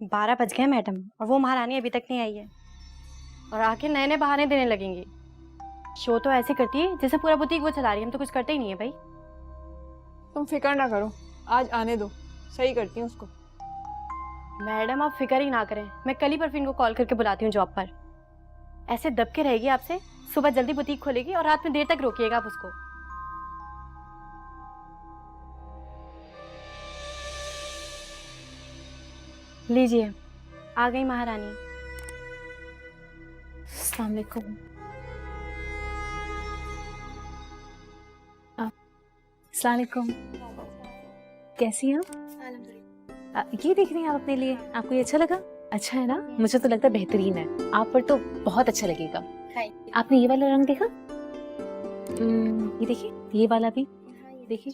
12 बज गए मैडम, और वो महारानी अभी तक नहीं आई है। और आके नए नए बहाने देने लगेंगी। शो तो ऐसे करती है जैसे पूरा बुटीक वो चला रही है, हम तो कुछ करते ही नहीं है भाई। तुम फिक्र ना करो, आज आने दो, सही करती हूँ उसको। मैडम आप फिक्र ही ना करें, मैं कल ही परवीन को कॉल करके बुलाती हूँ जॉब पर। ऐसे दब के रहेगी आपसे, सुबह जल्दी बुटीक खोलेगी और रात में देर तक रोकिएगा आप उसको। लीजिए, आ गई महारानी। अस्सलाम वालेकुम। अस्सलाम वालेकुम। कैसी हैं आप? ये देख रही हैं आप अपने लिए, आपको ये अच्छा लगा? अच्छा है ना? मुझे तो लगता है बेहतरीन है, आप पर तो बहुत अच्छा लगेगा। आपने ये वाला रंग देखा? ये देखिए, ये वाला भी देखिए।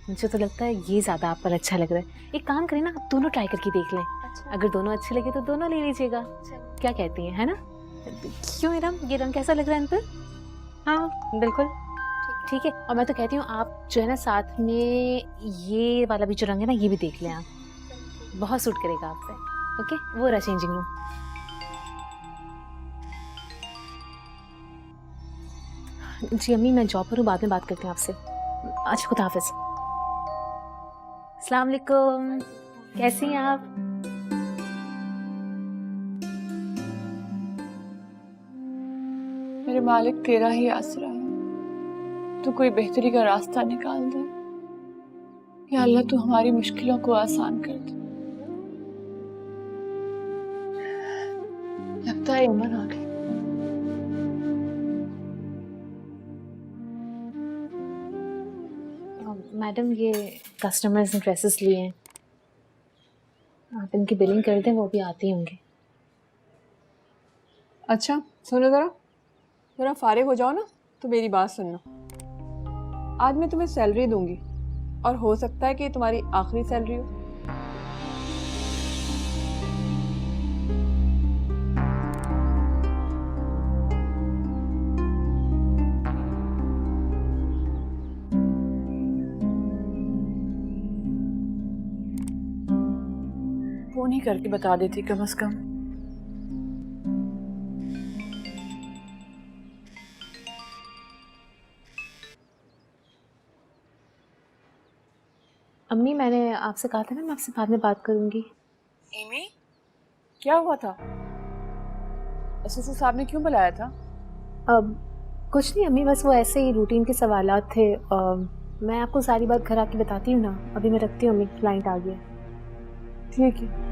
मुझे तो लगता है ये ज्यादा आप पर अच्छा लग रहा है। एक काम करें ना, आप दोनों ट्राई करके देख लें। अच्छा। अगर दोनों अच्छे लगे तो दोनों ले लीजिएगा। क्या कहती हैं, है ना? क्यों मैडम, ये रंग कैसा लग रहा है इन पर? हाँ बिल्कुल ठीक है। और मैं तो कहती हूँ आप जो है ना साथ में ये वाला भी जो रंग है ना, ये भी देख लें आप, बहुत सूट करेगा आप पे। ओके, वो रहा चेंजिंग रूम। जी अम्मी, मैं जॉब पर हूँ, बाद में बात करती हूँ आपसे। अच्छा, खुदा हाफिज। अस्सलाम वालेकुम, कैसी हैं आप? मेरे मालिक तेरा ही आसरा है, तू कोई बेहतरी का रास्ता निकाल दे। या अल्लाह तू हमारी मुश्किलों को आसान कर दे। लगता है इमन आ गई। मैडम, ये कस्टमर्स ने ड्रेसेस लिए हैं, आप इनकी बिलिंग कर दें, वो भी आती होंगे। अच्छा सुनो जरा, जरा फारिग हो जाओ ना तो मेरी बात सुनना। आज मैं तुम्हें सैलरी दूंगी और हो सकता है कि ये तुम्हारी आखिरी सैलरी हो। फोन ही करके बता देती कम से कम। अम्मी, मैंने आपसे कहा था ना मैं आपसे बाद में बात करूंगी। एमी, क्या हुआ था? एसएसओ साहब ने क्यों बुलाया था? अब कुछ नहीं अम्मी, बस वो ऐसे ही रूटीन के सवालात थे। मैं आपको सारी बात घर आके बताती हूँ ना। अभी मैं रखती हूँ अम्मी, क्लाइंट आ गया। ठीक है।